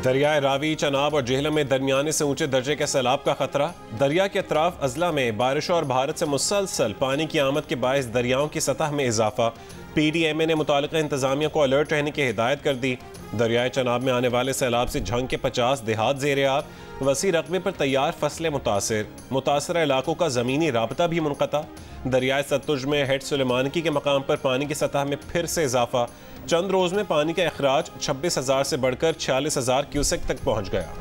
दरियाए रावी, चनाब और जेहलम में दरमियाने से ऊंचे दर्जे के सैलाब का खतरा। दरिया के अतराफ अजला में बारिश और भारत से मुसलसल पानी की आमद के बायस दरियाओं की सतह में इजाफा। PDMA ने मुतालिका इंतजामिया को अलर्ट रहने की हिदायत कर दी। दरियाए चनाब में आने वाले सैलाब से झंग के 50 देहात ज़ेरे आब। वसी रकबे पर तैयार फसलें मुतासर इलाकों का ज़मीनी राबता भी मुनक़ता। दरियाए सतलुज में हेड सुलेमानकी के मकाम पर पानी की सतह में फिर से इजाफा। चंद रोज में पानी का अखराज 26,000 से बढ़कर 46,000 क्यूसेक तक पहुंच गया।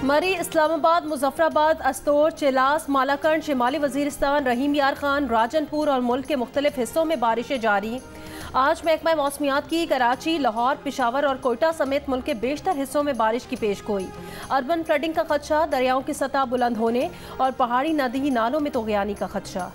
मरी, इस्लामाबाद, मुजफ्फराबाद, अस्तोर, चिलास, मालाकंड, शिमाली वजीरिस्तान, रहीम यार खान, राजनपुर और मुल्क के मुख्तलिफ हिस्सों में बारिशें जारी। आज महकमा मौसमियात की कराची, लाहौर, पेशावर और कोयटा समेत मुल्क के बेशतर हिस्सों में बारिश की पेशगोई। अर्बन फ्लडिंग का खदशा, दरियाओं की सतह बुलंद होने और पहाड़ी नदी नालों में तोगयानी का खदशा।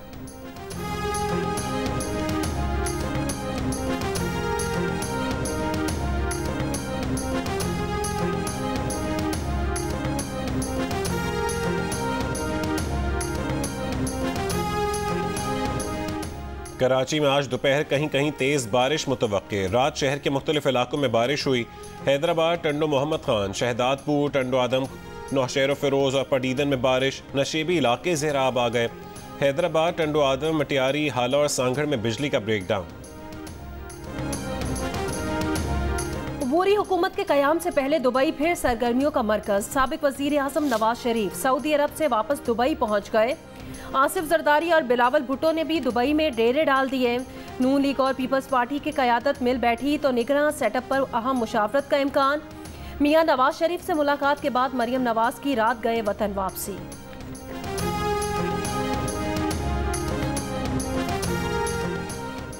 कराची में आज दोपहर कहीं कहीं तेज़ बारिश मुतवक्के। रात शहर के मुख्तलिफ इलाकों में बारिश हुई। हैदराबाद, टंडो मोहम्मद खान, शहदादपुर, टंडो आदम, नौशेर फ़िरोज़ और पडीदन में बारिश। नशेबी इलाके ज़ेराब आ गए। हैदराबाद, टंडो आदम, मटियारी, हाला और सांगड़ में बिजली का ब्रेकडाउन। अबूरी हुकूमत के क़याम से पहले दुबई फिर सरगर्मियों का मरकज़। साबिक वज़ीर आज़म नवाज शरीफ सऊदी अरब से वापस दुबई पहुँच गए। आसिफ जरदारी और बिलावल भुट्टो ने भी दुबई में डेरे डाल दिए। नून लीग और पीपल्स पार्टी की क़यादत मिल बैठी तो निगरां सेटअप पर अहम मुशावरत का इम्कान। मियां नवाज शरीफ से मुलाकात के बाद मरियम नवाज की रात गए वतन वापसी।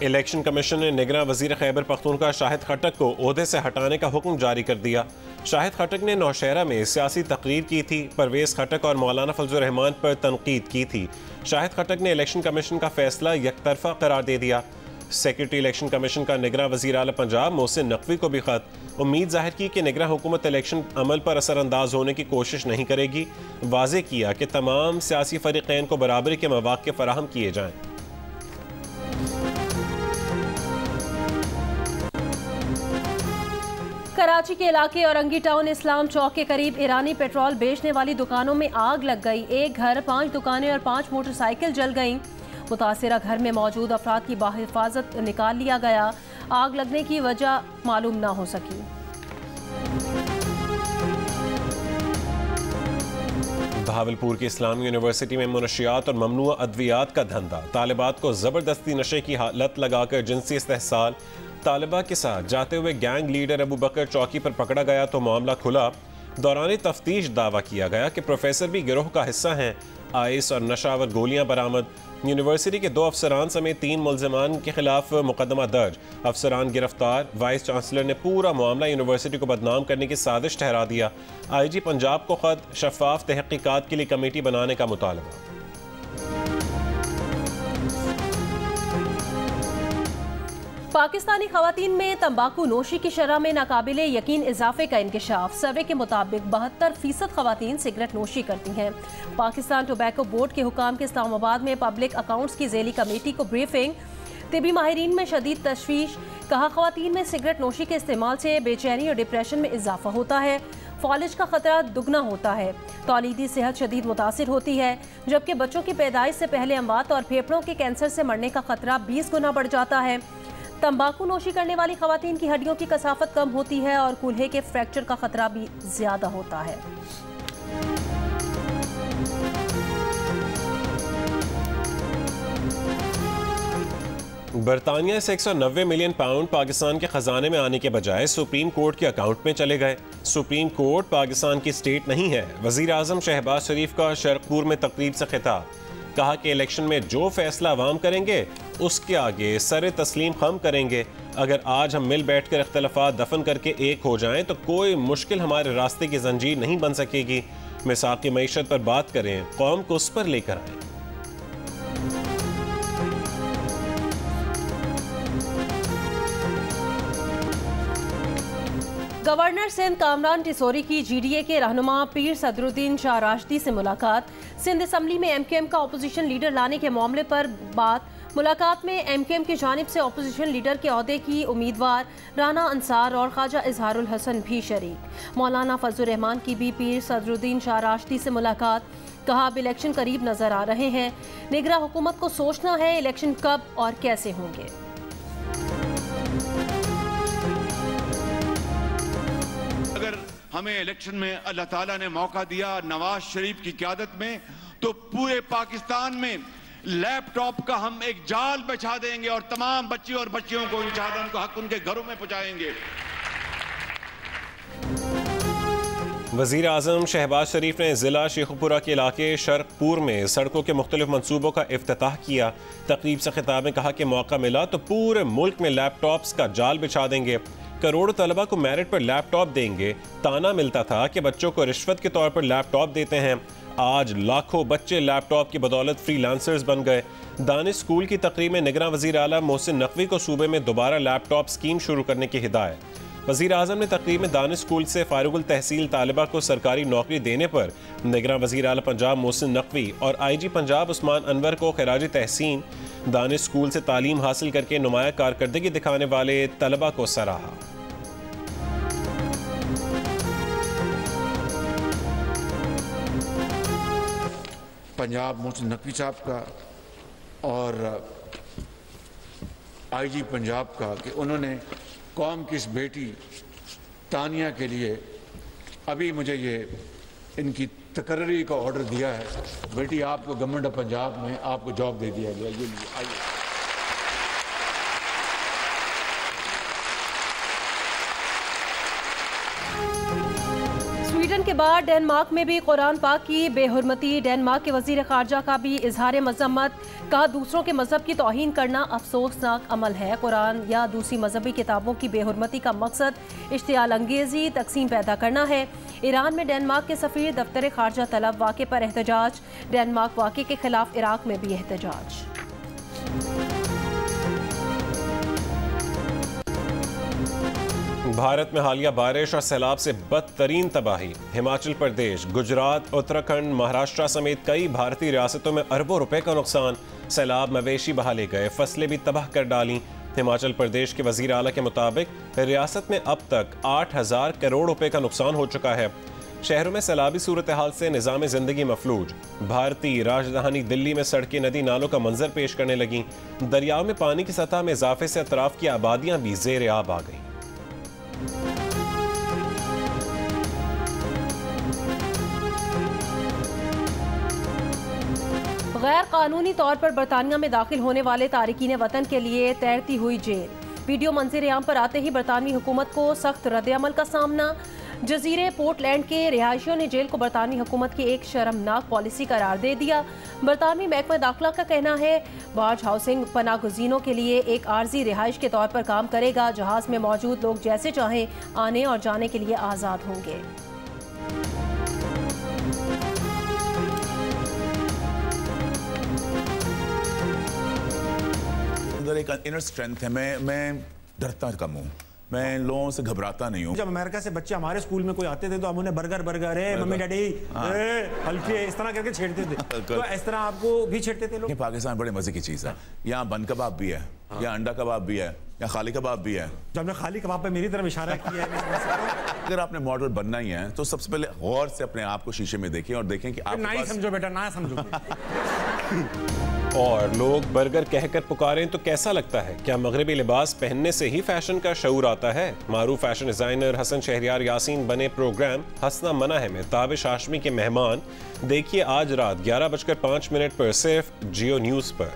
इलेक्शन कमीशन ने निगरां वजीर खैबर पख्तूनख्वा शाहिद खट्टक को ओहदे से हटाने का हुक्म जारी कर दिया। शाहिद खट्टक ने नौशहरा में सियासी तकरीर की थी। परवेज़ खट्टक और मौलाना फजल रहमान पर तनकीद की थी। शाहिद खट्टक ने इलेक्शन कमीशन का फैसला यकतरफा करार दे दिया। सेक्रेटरी इलेक्शन कमीशन का निगरां वजीर आला पंजाब मोहसिन नकवी को भी खत। उम्मीद जाहिर की कि निगरां हुकूमत इलेक्शन अमल पर असरअंदाज होने की कोशिश नहीं करेगी। वाज़े किया कि तमाम सियासी फरीक़ैन को बराबरी के मौक़े फराहम किए जाएँ। कराची के इलाके औरंगी टाउन इस्लाम चौक के करीब ईरानी पेट्रोल बेचने वाली दुकानों में आग लग गई। एक घर, 5 दुकानें और 5 मोटरसाइकिल जल गईं। मुतासिरा घर में मौजूद अफराद की बाहिफाजत निकाल लिया गया। आग लगने की वजह मालूम न हो सकी। बहावलपुर की इस्लामी यूनिवर्सिटी में मुनशियात और ममनुआ अद्वियात का धंधा। तालिबात को जबरदस्ती नशे की लत लगाकर जिनसी इस्तेहसाल। तालिबा के साथ जाते हुए गैंग लीडर अबू बकर चौकी पर पकड़ा गया तो मामला खुला। दौरान तफ्तीश दावा किया गया कि प्रोफेसर भी गिरोह का हिस्सा हैं। आइस और नशावर गोलियां बरामद। यूनिवर्सिटी के 2 अफसरान समेत 3 मुल्जिमान के खिलाफ मुकदमा दर्ज। अफसरान गिरफ्तार। वाइस चांसलर ने पूरा मामला यूनिवर्सिटी को बदनाम करने की साजिश ठहरा दिया। IG पंजाब को खत। शफाफ तहकीकात के लिए कमेटी बनाने का मुतालबा। पाकिस्तानी खवातीन में तंबाकू नोशी की शरह में नाकाबिले यकीन इजाफे का इंकशाफ। सर्वे के मुताबिक 72% खवातीन सिगरेट नोशी करती हैं। पाकिस्तान टोबैको बोर्ड के हुकाम के इस्लामाबाद में पब्लिक अकाउंट्स की ज़ेली कमेटी को ब्रीफिंग। तिबी माहिरीन में शदीद तशवीश। कहा खवातीन में सिगरेट नोशी के इस्तेमाल से बेचैनी और डिप्रेशन में इजाफा होता है। फॉलिज का खतरा दुगना होता है। तौलीदी सेहत शदीद मुतासिर होती है, जबकि बच्चों की पैदाइश से पहले अमवात और फेफड़ों के कैंसर से मरने का खतरा 20 गुना बढ़ जाता है। तंबाकू नोशी करने वाली खवातीन की हड्डियों की कसाफत कम होती है और कूल्हे के फ्रैक्चर का खतरा भी ज्यादा होता है। बरतानिया से 190 मिलियन पाउंड पाकिस्तान के खजाने में आने के बजाय सुप्रीम कोर्ट के अकाउंट में चले गए। सुप्रीम कोर्ट पाकिस्तान की स्टेट नहीं है। वजीर आजम शहबाज शरीफ का शरकपुर में तकरीब से खिताब। कहा कि इलेक्शन में जो फैसला अवाम करेंगे उसके आगे सर तस्लीम खम करेंगे। अगर आज हम मिल बैठकर इख्तलाफात दफन करके एक हो जाएं तो कोई मुश्किल हमारे रास्ते की जंजीर नहीं बन सकेगी। मिसाक की मईशत पर बात करें, कौम को उस पर लेकर आए। गवर्नर सिंध कामरान टिसोरी की GDA के रहनुमा पीर सदरुद्दीन शाह राशदी से मुलाकात। सिंध असम्बली में MQM का अपोजिशन लीडर लाने के मामले पर बात। मुलाकात में MQM की जानिब से अपोजिशन लीडर के ओहदे की उम्मीदवार राना अंसार और ख्वाजा इजहारुल हसन भी शरीक। मौलाना फजलुर रहमान की भी पीर सदरुद्दीन शाह राशदी से मुलाकात। कहा अब इलेक्शन करीब नजर आ रहे हैं, निगरा हुकूमत को सोचना है इलेक्शन कब और कैसे होंगे। अगर हमें इलेक्शन में अल्लाह ताला ने मौका दिया नवाज शरीफ की क़यादत में, तो पूरे पाकिस्तान में लैपटॉप का हम एक जाल बिछा देंगे और तमाम बच्चे और बच्चियों को इंशाअल्लाह उनका हक उनके घरों में पहुंचाएंगे। वज़ीर आज़म शहबाज शरीफ ने ज़िला शेखुपुरा के इलाके शर्कपुर में सड़कों के मुख्तलिफ मनसूबों का इफ्तिताह किया। तकरीब से खिताब में कहा कि मौका मिला तो पूरे मुल्क में लैपटॉप्स का जाल बिछा देंगे, करोड़ों तलबा को मेरिट पर लैपटॉप देंगे। ताना मिलता था कि बच्चों को रिश्वत के तौर पर लैपटॉप देते हैं, आज लाखों बच्चे लैपटॉप की बदौलत फ्रीलांसर्स बन गए। दानिश स्कूल की तकरीब में निगरान वज़ीर आला मोहसिन नकवी को सूबे में दोबारा लैपटॉप स्कीम शुरू करने की हिदायत। वज़ीर आज़म ने तकरीब में दानिश स्कूल से फारुगुल तहसील तालिबा को सरकारी नौकरी देने पर निगरान वज़ीर आला पंजाब मोहसिन नकवी और IG पंजाब उस्मान अनवर को खिराज तहसीन। दानिश स्कूल से तालीम हासिल करके नुमाया कारकर्दगी दिखाने वाले तलबा को सराहा। पंजाब मोहसिन नकवी साहब का और IG पंजाब का कि उन्होंने कौम की इस बेटी तानिया के लिए अभी मुझे ये इनकी तकर्री का ऑर्डर दिया है। बेटी आपको गवर्नमेंट ऑफ पंजाब में आपको जॉब दे दिया गया। ये आइए। स्वीडन के बाद डेनमार्क में भी कुरान पाक की बेहुरमती। डेनमार्क के वजीर खारजा का भी इजहार मजम्मत। कहा दूसरों के मजहब की तौहीन करना अफसोसनाक अमल है। कुरान या दूसरी मजहबी किताबों की बेहुरमती का मकसद इश्तियाल अंगेजी तकसीम पैदा करना है। ईरान में डेनमार्क के सफीर दफ्तर खारजा तलब वाक़े पर एहतजाज। डेनमार्क वाक़े के खिलाफ इराक में भी एहतजाज। भारत में हालिया बारिश और सैलाब से बदतरीन तबाही। हिमाचल प्रदेश, गुजरात, उत्तराखंड, महाराष्ट्र समेत कई भारतीय रियासतों में अरबों रुपए का नुकसान। सैलाब मवेशी बहा ले गए, फसलें भी तबाह कर डाली। हिमाचल प्रदेश के वजीर आला के मुताबिक रियासत में अब तक 8,000 करोड़ रुपए का नुकसान हो चुका है। शहरों में सैलाबी सूरत हाल से निज़ाम ज़िंदगी मफलूज। भारतीय राजधानी दिल्ली में सड़कें नदी नालों का मंजर पेश करने लगी। दरियाओं में पानी की सतह में इजाफे से अतराफ की आबादियां भी ज़ेर आब आ गई। गैर कानूनी तौर पर बरतानिया में दाखिल होने वाले तारिकीन वतन के लिए तैरती हुई जेल। वीडियो मंजर आम पर आते ही बरतानवी हुकूमत को सख्त रद्द-ए-अमल का सामना। जजीरे पोर्टलैंड के रिहायशियों ने जेल को बरतानवी हुकूमत की एक शर्मनाक पॉलिसी करार दे दिया। बरतानवी महकमा दाखिला का कहना है बार्ज हाउसिंग पनाह गुज़ीनों के लिए एक आर्जी रिहाइश के तौर पर काम करेगा। जहाज में मौजूद लोग जैसे चाहें आने और जाने के लिए आज़ाद होंगे। एक इनर स्ट्रेंथ है। मैं डरता कम हूँ, मैं लोगों से घबराता नहीं हूँ। जब अमेरिका से बच्चे हमारे स्कूल में कोई आते थे तो हम उन्हें बर्गर है मम्मी डैडी हल्के इस तरह करके छेड़ते थे। तो इस तरह आपको भी छेड़ते थे लोग? पाकिस्तान बड़े मजे की चीज़ है। यहाँ बन कबाब भी है, यहाँ अंडा कबाब भी है, यहाँ खाली कबाब भी है। जब हमने खाली कबाब पे मेरी तरफ इशारा किया है। अगर आपने मॉडल बनना ही है तो सबसे पहले गौर से अपने आप को शीशे में देखें और देखें कि आप ना ही समझो बेटा, ना समझो। और लोग बर्गर कहकर पुकारें तो कैसा लगता है? क्या मगरबी लिबास पहनने से ही फैशन का शऊर आता है? मारूफ फैशन डिजाइनर हसन शहरियार यासीन बने प्रोग्राम हंसना मना है में ताबिश हाशमी के मेहमान। देखिए आज रात 11:05 पर सिर्फ जियो न्यूज़ पर।